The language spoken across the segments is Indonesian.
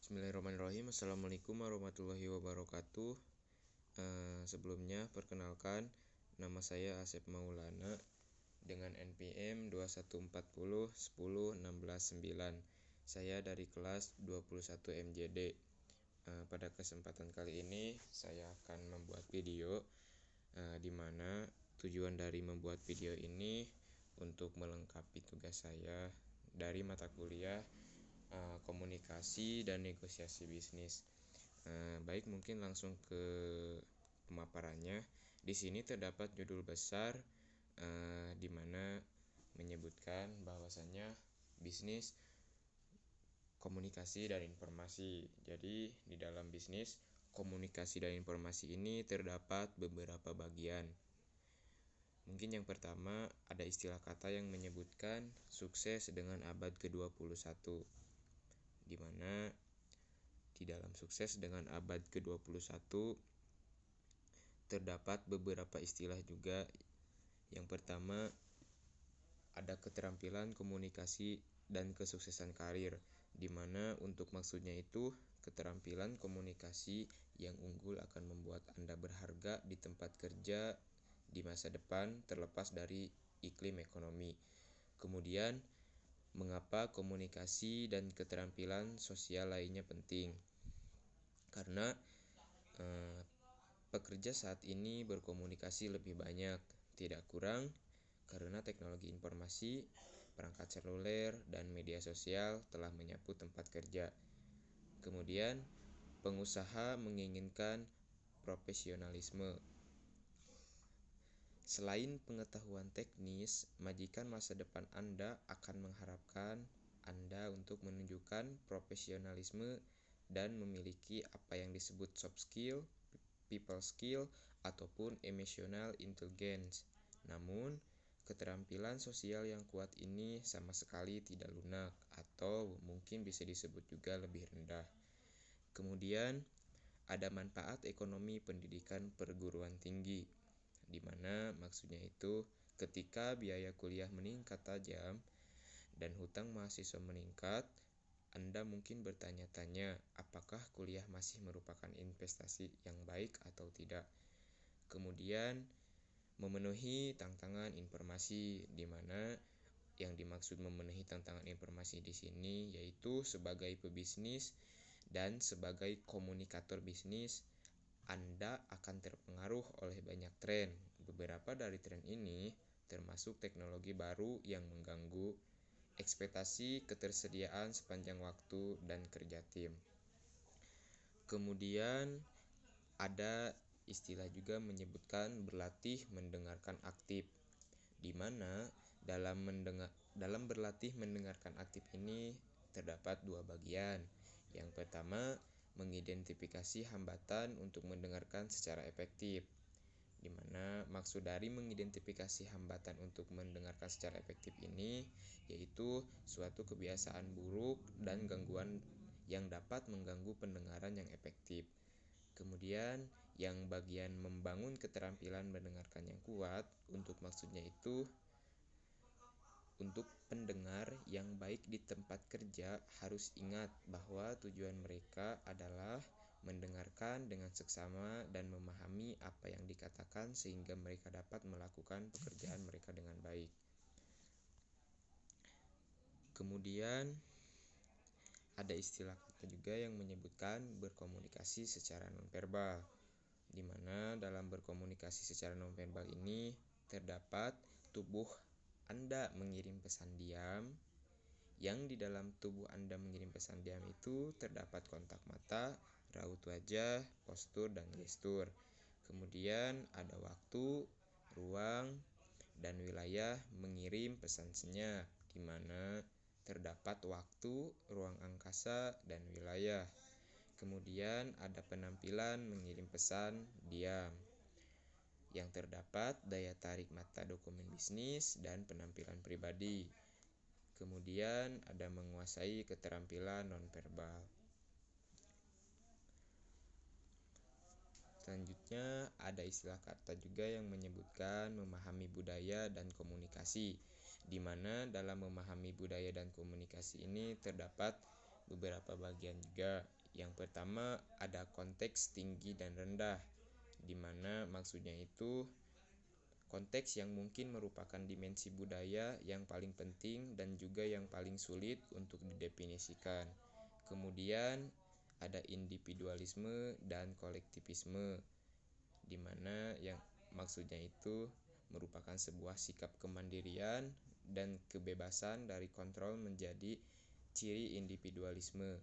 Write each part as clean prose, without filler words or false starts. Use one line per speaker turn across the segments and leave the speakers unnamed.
Bismillahirrahmanirrahim. Assalamualaikum warahmatullahi wabarakatuh. Sebelumnya perkenalkan, nama saya Asep Maulana dengan NPM 214010169. Saya dari kelas 21 MJD. Pada kesempatan kali ini saya akan membuat video di mana tujuan dari membuat video ini untuk melengkapi tugas saya dari mata kuliah komunikasi dan negosiasi bisnis. Baik, mungkin langsung ke pemaparannya. Di sini terdapat judul besar di mana menyebutkan bahwasanya bisnis, komunikasi dan informasi. Jadi di dalam bisnis, komunikasi dan informasi ini terdapat beberapa bagian. Mungkin yang pertama ada istilah kata yang menyebutkan sukses dengan abad ke-21, di mana di dalam sukses dengan abad ke-21 terdapat beberapa istilah juga. Yang pertama ada keterampilan komunikasi dan kesuksesan karir, di mana untuk maksudnya itu keterampilan komunikasi yang unggul akan membuat Anda berharga di tempat kerja di masa depan terlepas dari iklim ekonomi. Kemudian mengapa komunikasi dan keterampilan sosial lainnya penting? Karena pekerja saat ini berkomunikasi lebih banyak, tidak kurang, karena teknologi informasi, perangkat seluler, dan media sosial telah menyapu tempat kerja. Kemudian pengusaha menginginkan profesionalisme. Selain pengetahuan teknis, majikan masa depan Anda akan mengharapkan Anda untuk menunjukkan profesionalisme dan memiliki apa yang disebut soft skill, people skill, ataupun emotional intelligence. Namun, keterampilan sosial yang kuat ini sama sekali tidak lunak atau mungkin bisa disebut juga lebih rendah. Kemudian, ada manfaat ekonomi pendidikan perguruan tinggi, di mana maksudnya itu ketika biaya kuliah meningkat tajam dan hutang mahasiswa meningkat, Anda mungkin bertanya-tanya apakah kuliah masih merupakan investasi yang baik atau tidak. Kemudian memenuhi tantangan informasi, di mana yang dimaksud memenuhi tantangan informasi di sini yaitu sebagai pebisnis dan sebagai komunikator bisnis, Anda akan terpengaruh oleh banyak tren. Beberapa dari tren ini termasuk teknologi baru yang mengganggu ekspektasi ketersediaan sepanjang waktu dan kerja tim. Kemudian ada istilah juga menyebutkan berlatih mendengarkan aktif, di mana dalam berlatih mendengarkan aktif ini terdapat dua bagian. Yang pertama, mengidentifikasi hambatan untuk mendengarkan secara efektif, di mana maksud dari mengidentifikasi hambatan untuk mendengarkan secara efektif ini yaitu suatu kebiasaan buruk dan gangguan yang dapat mengganggu pendengaran yang efektif. Kemudian yang bagian membangun keterampilan mendengarkan yang kuat, untuk maksudnya itu untuk pendengar yang baik di tempat kerja harus ingat bahwa tujuan mereka adalah mendengarkan dengan seksama dan memahami apa yang dikatakan sehingga mereka dapat melakukan pekerjaan mereka dengan baik. Kemudian ada istilah kata juga yang menyebutkan berkomunikasi secara nonverbal, di mana dalam berkomunikasi secara nonverbal ini terdapat tubuh Anda mengirim pesan diam, yang di dalam tubuh Anda mengirim pesan diam itu terdapat kontak mata, raut wajah, postur, dan gestur. Kemudian ada waktu, ruang, dan wilayah mengirim pesan senyap, di mana terdapat waktu, ruang angkasa, dan wilayah. Kemudian ada penampilan mengirim pesan diam, yang terdapat daya tarik mata dokumen bisnis dan penampilan pribadi. Kemudian ada menguasai keterampilan nonverbal. Selanjutnya ada istilah kata juga yang menyebutkan memahami budaya dan komunikasi, di mana dalam memahami budaya dan komunikasi ini terdapat beberapa bagian juga. Yang pertama ada konteks tinggi dan rendah, di mana maksudnya itu konteks yang mungkin merupakan dimensi budaya yang paling penting dan juga yang paling sulit untuk didefinisikan. Kemudian ada individualisme dan kolektivisme, di mana yang maksudnya itu merupakan sebuah sikap kemandirian dan kebebasan dari kontrol menjadi ciri individualisme.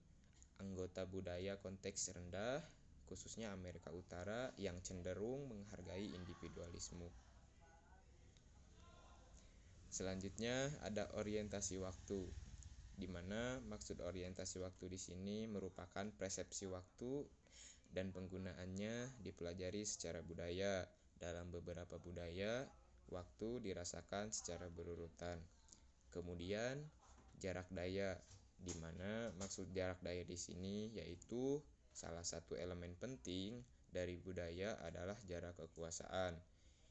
Anggota budaya konteks rendah, khususnya Amerika Utara, yang cenderung menghargai individualisme. Selanjutnya ada orientasi waktu, di mana maksud orientasi waktu di sini merupakan persepsi waktu dan penggunaannya dipelajari secara budaya. Dalam beberapa budaya, waktu dirasakan secara berurutan. Kemudian jarak daya, di mana maksud jarak daya di sini yaitu salah satu elemen penting dari budaya adalah jarak kekuasaan,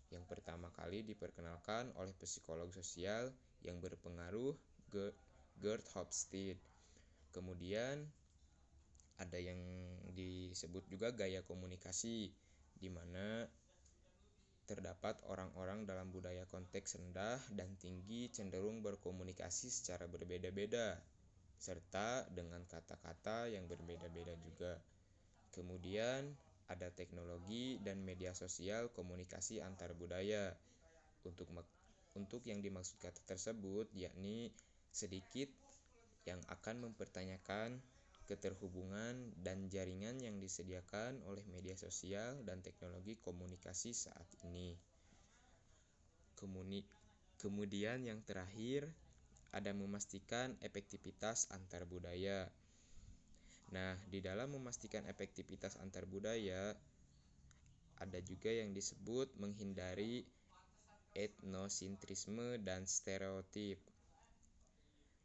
yang pertama kali diperkenalkan oleh psikolog sosial yang berpengaruh Gerd Hofstede. Kemudian ada yang disebut juga gaya komunikasi, di mana terdapat orang-orang dalam budaya konteks rendah dan tinggi cenderung berkomunikasi secara berbeda-beda, serta dengan kata-kata yang berbeda-beda juga. Kemudian ada teknologi dan media sosial komunikasi antar budaya. Untuk yang dimaksud kata tersebut yakni sedikit yang akan mempertanyakan keterhubungan dan jaringan yang disediakan oleh media sosial dan teknologi komunikasi saat ini. Kemudian yang terakhir ada memastikan efektivitas antar budaya. Nah, di dalam memastikan efektivitas antar budaya ada juga yang disebut menghindari etnosentrisme dan stereotip.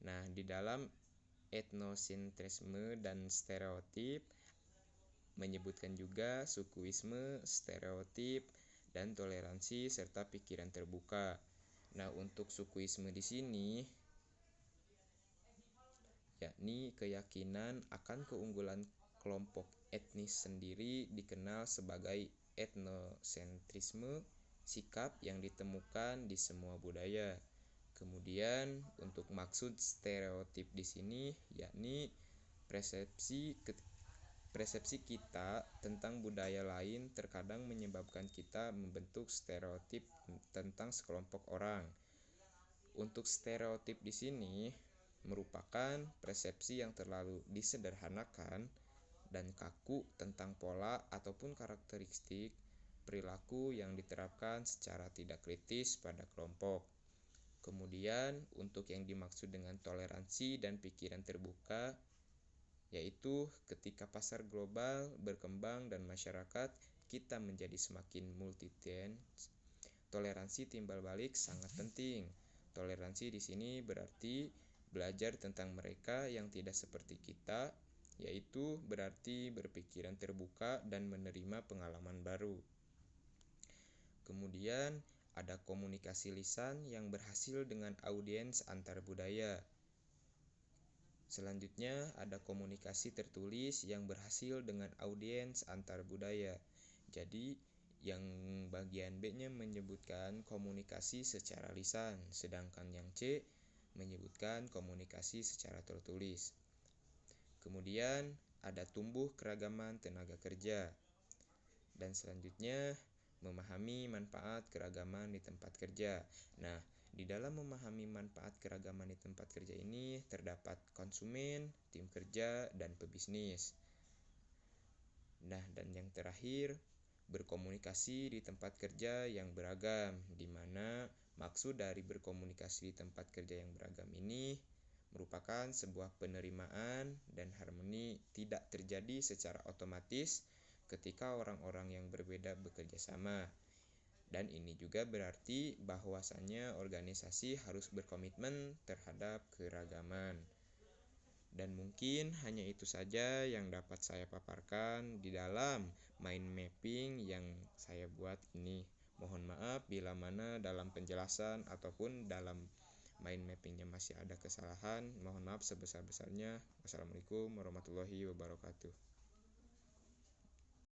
Nah, di dalam etnosentrisme dan stereotip menyebutkan juga sukuisme, stereotip, dan toleransi serta pikiran terbuka. Nah, untuk sukuisme di sini yakni keyakinan akan keunggulan kelompok etnis sendiri dikenal sebagai etnosentrisme, sikap yang ditemukan di semua budaya. Kemudian untuk maksud stereotip di sini yakni persepsi kita tentang budaya lain terkadang menyebabkan kita membentuk stereotip tentang sekelompok orang. Untuk stereotip di sini merupakan persepsi yang terlalu disederhanakan dan kaku tentang pola ataupun karakteristik perilaku yang diterapkan secara tidak kritis pada kelompok. Kemudian untuk yang dimaksud dengan toleransi dan pikiran terbuka yaitu ketika pasar global berkembang dan masyarakat kita menjadi semakin multitens, toleransi timbal balik sangat penting. Toleransi di sini berarti belajar tentang mereka yang tidak seperti kita, yaitu berarti berpikiran terbuka dan menerima pengalaman baru. Kemudian ada komunikasi lisan yang berhasil dengan audiens antar budaya. Selanjutnya ada komunikasi tertulis yang berhasil dengan audiens antar budaya. Jadi yang bagian B-nya menyebutkan komunikasi secara lisan, sedangkan yang C menyebutkan komunikasi secara tertulis. Kemudian ada tumbuh keragaman tenaga kerja. Dan selanjutnya memahami manfaat keragaman di tempat kerja. Nah, di dalam memahami manfaat keragaman di tempat kerja ini terdapat konsumen, tim kerja, dan pebisnis. Nah, dan yang terakhir berkomunikasi di tempat kerja yang beragam, di mana maksud dari berkomunikasi di tempat kerja yang beragam ini merupakan sebuah penerimaan dan harmoni tidak terjadi secara otomatis ketika orang-orang yang berbeda bekerja sama. Dan ini juga berarti bahwasannya organisasi harus berkomitmen terhadap keragaman. Dan mungkin hanya itu saja yang dapat saya paparkan di dalam mind mapping yang saya buat ini. Mohon maaf bila mana dalam penjelasan ataupun dalam mind mappingnya masih ada kesalahan, mohon maaf sebesar-besarnya. Wassalamualaikum warahmatullahi wabarakatuh.